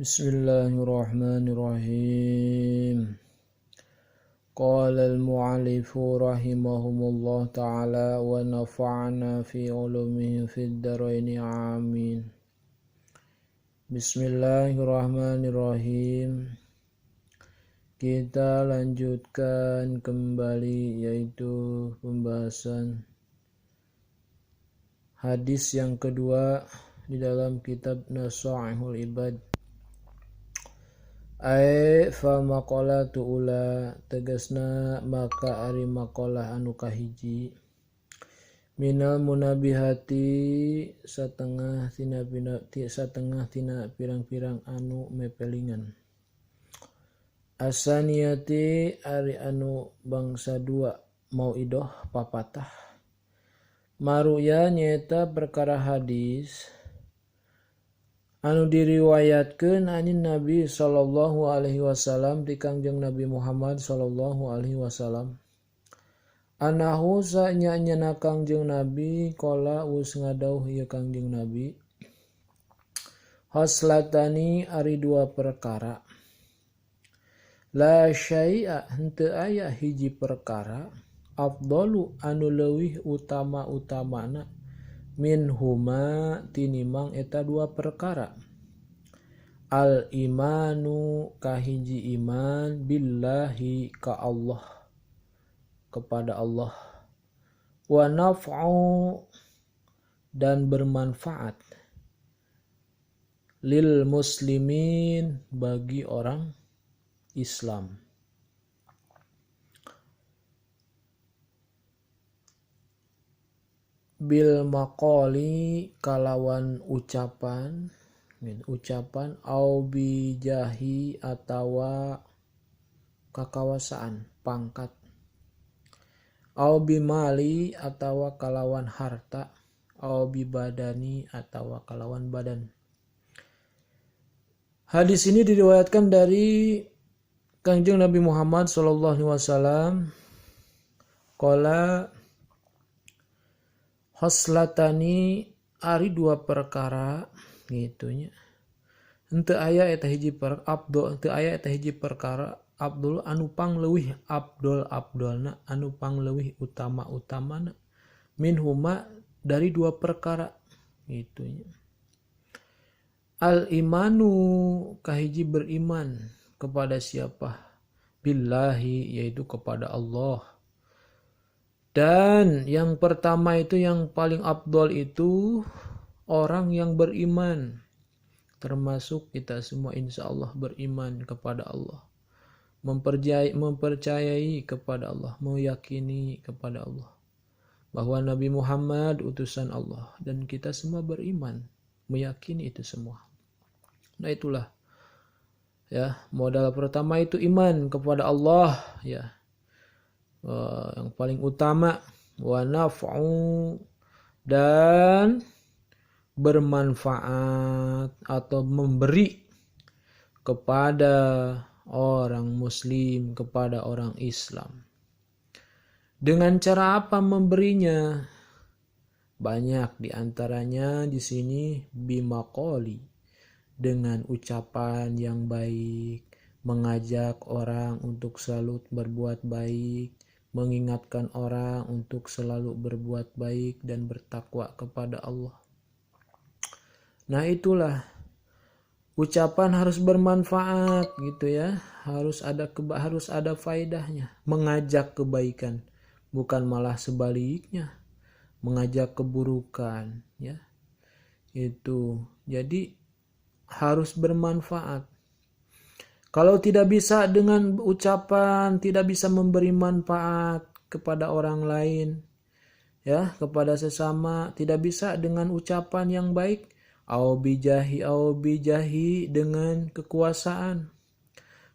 Bismillahirrahmanirrahim. Qala al-mu'allifu rahimahumullah ta'ala wa nafa'ana fi ulumihi fid dharaini amin. Bismillahirrahmanirrahim. Kita lanjutkan kembali yaitu pembahasan hadis yang kedua di dalam kitab Nasaihul Ibad. Fa maqalatu ula tegasna maka ari maqalah anu kahiji minal munabihati satengah tina pirang-pirang anu mepelingan asaniyati ari anu bangsa dua mauidoh papatah maruya nyata perkara hadis anu diriwayatkeun anin Nabi sallallahu alaihi wasallam ti Kangjeng Nabi Muhammad sallallahu alaihi wasallam anahu sanya Kangjeng Nabi qala us ngadauh ieu Kangjeng Nabi haslatani ari dua perkara la syai'a henteu aya hiji perkara afdalu anu leuwih utama-utamana min huma tinimang eta dua perkara al imanu kahiji iman billahi ka Allah kepada Allah wa naf'u dan bermanfaat lil muslimin bagi orang Islam. Bil maqali kalawan ucapan au bijahi atawa kakawasaan pangkat au bimali atawa kalawan harta au bibadani atawa kalawan badan. Hadis ini diriwayatkan dari Kangjeng Nabi Muhammad sallallahu alaihi wasallam qala haslatani ari dua perkara gitunya henteu aya eta hiji perkara abdul anu pangleuwih abdolna anu pangleuwih utama-utamana min huma dari dua perkara gitunya al imanu kahiji beriman kepada siapa billahi yaitu kepada Allah. Dan yang pertama itu yang paling afdol itu orang yang beriman. Termasuk kita semua insya Allah beriman kepada Allah. Mempercayai kepada Allah. Meyakini kepada Allah. Bahwa Nabi Muhammad utusan Allah. Dan kita semua beriman. Meyakini itu semua. Nah itulah. Ya, modal pertama itu iman kepada Allah. Ya. Yang paling utama wa naf'u dan bermanfaat atau memberi kepada orang muslim, kepada orang Islam. Dengan cara apa memberinya? Banyak diantaranya di sini bimaqali dengan ucapan yang baik, mengajak orang untuk selalu berbuat baik, mengingatkan orang untuk selalu berbuat baik dan bertakwa kepada Allah. Nah itulah ucapan harus bermanfaat gitu ya, harus ada faedahnya, mengajak kebaikan, bukan malah sebaliknya, mengajak keburukan ya. Itu. Jadi harus bermanfaat. Kalau tidak bisa dengan ucapan, tidak bisa memberi manfaat kepada orang lain, ya, kepada sesama, tidak bisa dengan ucapan yang baik, au bijahi dengan kekuasaan.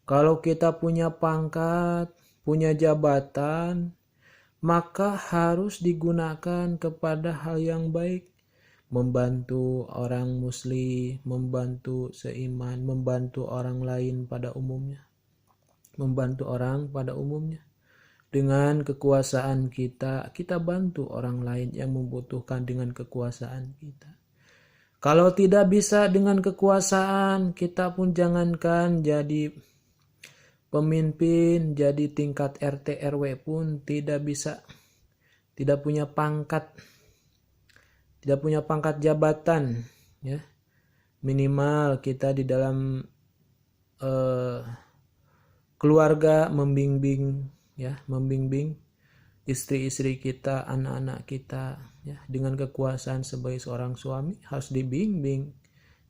Kalau kita punya pangkat, punya jabatan, maka harus digunakan kepada hal yang baik. Membantu orang muslim, membantu seiman, membantu orang lain pada umumnya. Membantu orang pada umumnya. Dengan kekuasaan kita bantu orang lain yang membutuhkan dengan kekuasaan kita. Kalau tidak bisa dengan kekuasaan, kita pun jangankan jadi pemimpin, jadi tingkat RT RW pun tidak bisa, tidak punya pangkat jabatan, ya. Minimal kita di dalam keluarga membimbing istri-istri kita, anak-anak kita, ya, dengan kekuasaan sebagai seorang suami harus dibimbing,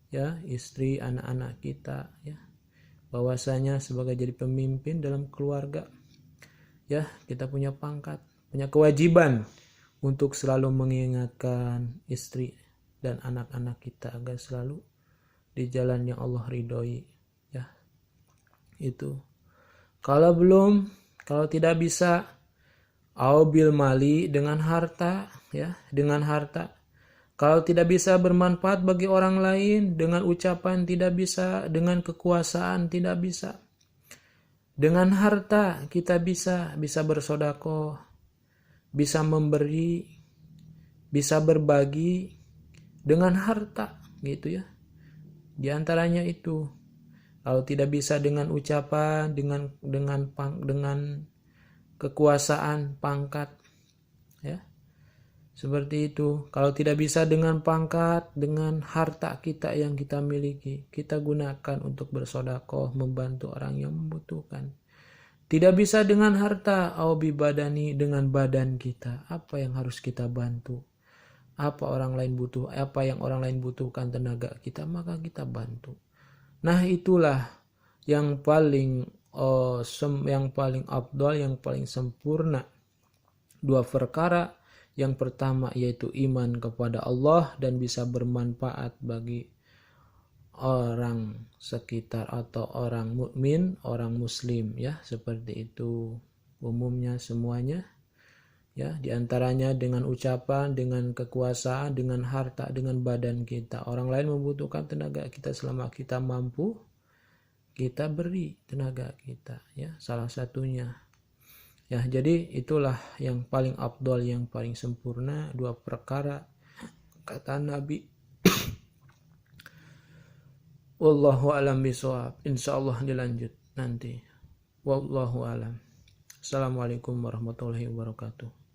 ya, istri, anak-anak kita, ya, bahwasanya sebagai jadi pemimpin dalam keluarga, ya, kita punya pangkat, punya kewajiban untuk selalu mengingatkan istri dan anak-anak kita agar selalu di jalan yang Allah ridhoi, ya. Itu. Kalau tidak bisa, au bil mali, dengan harta, ya, dengan harta. Kalau tidak bisa bermanfaat bagi orang lain, dengan ucapan tidak bisa, dengan kekuasaan tidak bisa. Dengan harta kita bisa bersedekah, bisa memberi, bisa berbagi dengan harta, gitu ya. Di antaranya itu. Kalau tidak bisa dengan ucapan, dengan kekuasaan, pangkat, ya, seperti itu. Kalau tidak bisa dengan pangkat, dengan harta kita yang kita miliki, kita gunakan untuk bersedekah, membantu orang yang membutuhkan. Tidak bisa dengan harta, au bi badani, dengan badan kita, apa yang harus kita bantu, apa yang orang lain butuhkan, tenaga kita, maka kita bantu. Nah, itulah yang paling afdal, yang paling sempurna. Dua perkara. Yang pertama yaitu iman kepada Allah dan bisa bermanfaat bagi orang sekitar atau orang mukmin, orang muslim, ya, seperti itu umumnya semuanya, ya, diantaranya dengan ucapan, dengan kekuasaan, dengan harta, dengan badan kita. Orang lain membutuhkan tenaga kita, selama kita mampu, kita beri tenaga kita, ya, salah satunya, ya. Jadi itulah yang paling afdal, yang paling sempurna, dua perkara kata Nabi. Wallahu alam bisawab. Insyaallah dilanjut nanti. Wallahu alam. Assalamualaikum warahmatullahi wabarakatuh.